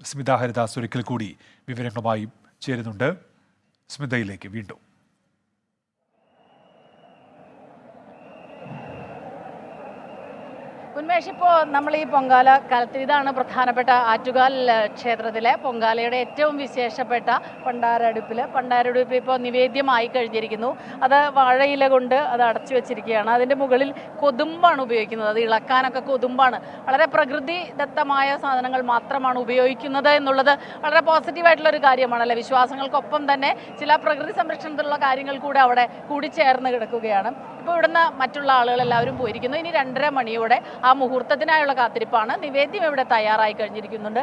സ്മിത ഹരിദാസ് ഒരിക്കൽ കൂടി വിവരങ്ങളുമായി ചേരുന്നുണ്ട്. സ്മിതയിലേക്ക് വീണ്ടും. ഉന്മേഷ്, ഇപ്പോൾ നമ്മൾ ഈ പൊങ്കാല കാലത്ത് ഇതാണ് പ്രധാനപ്പെട്ട ആറ്റുകാൽ ക്ഷേത്രത്തിലെ പൊങ്കാലയുടെ ഏറ്റവും വിശേഷപ്പെട്ട പണ്ടാരടുപ്പ് ഇപ്പോൾ നിവേദ്യമായി കഴിഞ്ഞിരിക്കുന്നു. അത് വാഴയില കൊണ്ട് അത് അടച്ചു വെച്ചിരിക്കുകയാണ്. അതിൻ്റെ മുകളിൽ കൊതുമ്പാണ് ഉപയോഗിക്കുന്നത്. അത് ഇളക്കാനൊക്കെ കൊതുമ്പാണ്. വളരെ പ്രകൃതിദത്തമായ സാധനങ്ങൾ മാത്രമാണ് ഉപയോഗിക്കുന്നത് എന്നുള്ളത് വളരെ പോസിറ്റീവായിട്ടുള്ളൊരു കാര്യമാണല്ലേ. വിശ്വാസങ്ങൾക്കൊപ്പം തന്നെ ചില പ്രകൃതി സംരക്ഷണത്തിലുള്ള കാര്യങ്ങൾ കൂടെ അവിടെ കൂടിച്ചേർന്ന് കിടക്കുകയാണ്. ഇപ്പോൾ ഇവിടുന്ന് മറ്റുള്ള ആളുകളെല്ലാവരും പോയിരിക്കുന്നു. ഇനി 2:30 മണിയോടെ ആ മുഹൂർത്തത്തിനായുള്ള കാത്തിരിപ്പാണ്. നിവേദ്യം ഇവിടെ തയ്യാറായി കഴിഞ്ഞിരിക്കുന്നുണ്ട്.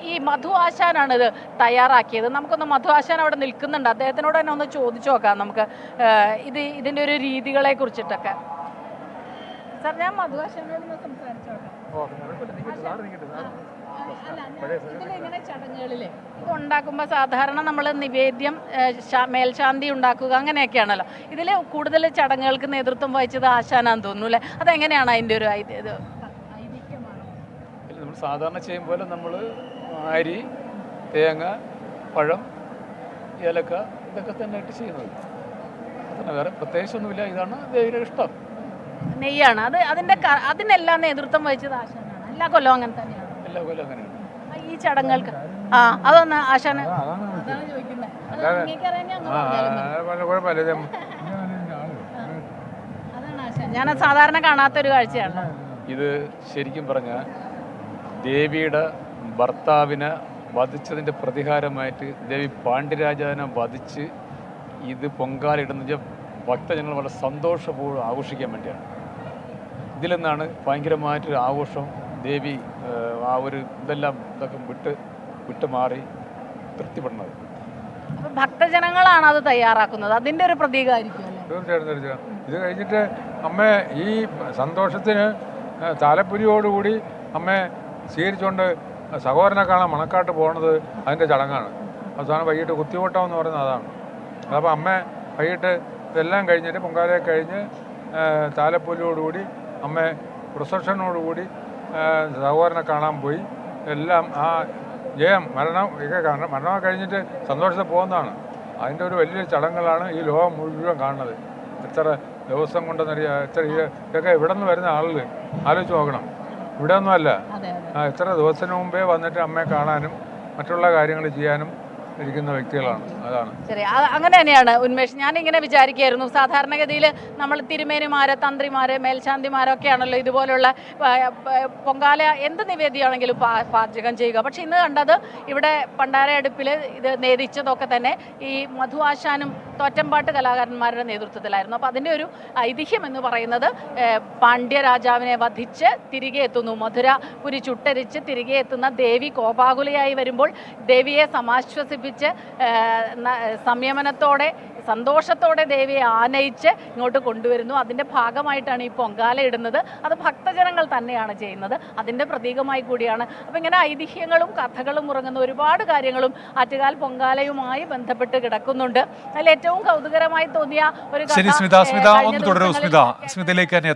ഈ മധു ആശാനാണ് ഇത് തയ്യാറാക്കിയത്. നമുക്കൊന്ന് മധു ആശാൻ അവിടെ നിൽക്കുന്നുണ്ട്. അദ്ദേഹത്തിനോട് തന്നെ ഒന്ന് ചോദിച്ചു നോക്കാം നമുക്ക് ഇതിൻ്റെ ഒരു രീതികളെ കുറിച്ചിട്ടൊക്കെ. സാർ, ഞാൻ മധു ആശാനോട് സംസാരിച്ചോട്ടെ. ഇതിലിങ്ങനെ ചടങ്ങുകളിലെ ഇത് ഉണ്ടാക്കുമ്പോൾ സാധാരണ നമ്മൾ നിവേദ്യം, മേൽശാന്തി ഉണ്ടാക്കുക അങ്ങനെയൊക്കെയാണല്ലോ. ഇതിൽ കൂടുതൽ ചടങ്ങുകൾക്ക് നേതൃത്വം വഹിച്ചത് ആശാനാന്ന് തോന്നുന്നു അല്ലേ? അതെങ്ങനെയാണ് അതിൻ്റെ ഒരു ഐതിഹ്യമാണ്? നമ്മൾ സാധാരണ ചെയ്യും പോലെ നമ്മൾ അരി, തേങ്ങ, പഴം, ഏലക്ക ഇതൊക്കെ തന്നെ ഇട്ട് ചെയ്യുന്നത്. അതന്നെ, വേറെ പ്രത്യേകിച്ചൊന്നുമില്ല. ഇതാണ് ദേവിയുടെ ഇഷ്ടം. നെയ്യാണ് അത്. അതിനെല്ലാം നേതൃത്വം വഹിച്ചത് ആശാനാണ്. എല്ലാ കൊല്ലവും അങ്ങനെ തന്നെയാണ്. എല്ലാ കൊല്ലം അങ്ങനെയാണ്. ഈ ചടങ്ങുകൾക്ക് അതൊന്ന് ആശാന് ചോദിക്കുന്നത്. ഞാൻ സാധാരണ കാണാത്തൊരു കാഴ്ചയാണ് ഇത്. ശരിക്കും പറഞ്ഞാൽ ദേവിയുടെ ഭർത്താവിനെ വധിച്ചതിൻ്റെ പ്രതികാരമായിട്ട് ദേവി പാണ്ഡ്യരാജാവിനെ വധിച്ച് ഇത് പൊങ്കാല ഇടുന്ന ഭക്തജനങ്ങൾ വളരെ സന്തോഷപൂർവ്വം ആഘോഷിക്കാൻ വേണ്ടിയാണ്. ഇതിൽ നിന്നാണ് ഭയങ്കരമായിട്ടൊരു ആഘോഷം. ദേവി ആ ഒരു ഇതൊക്കെ വിട്ടുമാറി തൃപ്തിപ്പെടുന്നത്. ഭക്തജനങ്ങളാണ് അത് തയ്യാറാക്കുന്നത്. അതിൻ്റെ ഒരു പ്രതീകമായിരിക്കും. തീർച്ചയായിട്ടും. ഇത് കഴിഞ്ഞിട്ട് അമ്മ ഈ സന്തോഷത്തിന് താലപ്പൊലിയോടുകൂടി അമ്മയെ സ്വീകരിച്ചുകൊണ്ട് സഹോദരനെ കാണാൻ മണക്കാട്ട് പോകുന്നത് അതിൻ്റെ ചടങ്ങാണ്. അവസാനം വൈകിട്ട് കുത്തിയോട്ടം എന്ന് പറയുന്നത് അതാണ്. അപ്പോൾ അമ്മ വൈകിട്ട് ഇതെല്ലാം കഴിഞ്ഞിട്ട് പൊങ്കാലയെ കഴിഞ്ഞ് താലപ്പൊലിയോടുകൂടി അമ്മ പ്രൊസഷനോടുകൂടി സഹോദരനെ കാണാൻ പോയി. എല്ലാം ആ ജയം മരണം ഒക്കെ കാണണം. മരണമൊക്കെ കഴിഞ്ഞിട്ട് സന്തോഷത്തിൽ പോകുന്നതാണ്. അതിൻ്റെ ഒരു വലിയ ചടങ്ങുകളാണ് ഈ ലോകം മുഴുവൻ കാണുന്നത്. എത്ര ദിവസം കൊണ്ടെന്നറിയാം. ഇതൊക്കെ ഇവിടെ നിന്ന് വരുന്ന ആളുകൾ ആലോചിച്ച് നോക്കണം. ഇവിടെ ഒന്നുമല്ല, എത്ര ദിവസത്തിന് മുമ്പേ വന്നിട്ട് അമ്മയെ കാണാനും മറ്റുള്ള കാര്യങ്ങൾ ചെയ്യാനും ഇരിക്കുന്ന വ്യക്തികളാണ്. അതാണ് ശരി. അങ്ങനെ തന്നെയാണ് ഉന്മേഷ്. ഞാനിങ്ങനെ വിചാരിക്കുകയായിരുന്നു, സാധാരണഗതിയിൽ നമ്മൾ തിരുമേനിമാര്, തന്ത്രിമാര്, മേൽശാന്തിമാരൊക്കെയാണല്ലോ ഇതുപോലുള്ള പൊങ്കാല എന്ത് നിവേദ്യമാണെങ്കിലും പാചകം ചെയ്യുക. പക്ഷെ ഇന്ന് കണ്ടത് ഇവിടെ പണ്ടാരടുപ്പിൽ ഇത് നേദിച്ചതൊക്കെ തന്നെ ഈ മധു ആശാനും തോറ്റമ്പാട്ട് കലാകാരന്മാരുടെ നേതൃത്വത്തിലായിരുന്നു. അപ്പോൾ അതിൻ്റെ ഒരു ഐതിഹ്യം എന്ന് പറയുന്നത് പാണ്ഡ്യരാജാവിനെ വധിച്ച് തിരികെ എത്തുന്നു. മധുരപുരി ചുട്ടരിച്ച് തിരികെ എത്തുന്ന ദേവി കോപാകുലയായി വരുമ്പോൾ ദേവിയെ സമാശ്വസിപ്പിച്ച് സംയമനത്തോടെ സന്തോഷത്തോടെ ദേവിയെ ആനയിച്ച് ഇങ്ങോട്ട് കൊണ്ടുവരുന്നു. അതിൻ്റെ ഭാഗമായിട്ടാണ് ഈ പൊങ്കാല ഇടുന്നത്. അത് ഭക്തജനങ്ങൾ തന്നെയാണ് ചെയ്യുന്നത്. അതിൻ്റെ പ്രതീകമായി കൂടിയാണ്. അപ്പോൾ ഇങ്ങനെ ഐതിഹ്യങ്ങളും കഥകളും ഉറങ്ങുന്ന ഒരുപാട് കാര്യങ്ങളും ആറ്റുകാൽ പൊങ്കാലയുമായി ബന്ധപ്പെട്ട് കിടക്കുന്നുണ്ട്. അതിൽ ഏറ്റവും കൗതുകരമായി തോന്നിയ ഒരു ശരി സ്മിത, ഒന്ന് തുടരൂ സ്മിതയിലേക്ക് തന്നെ.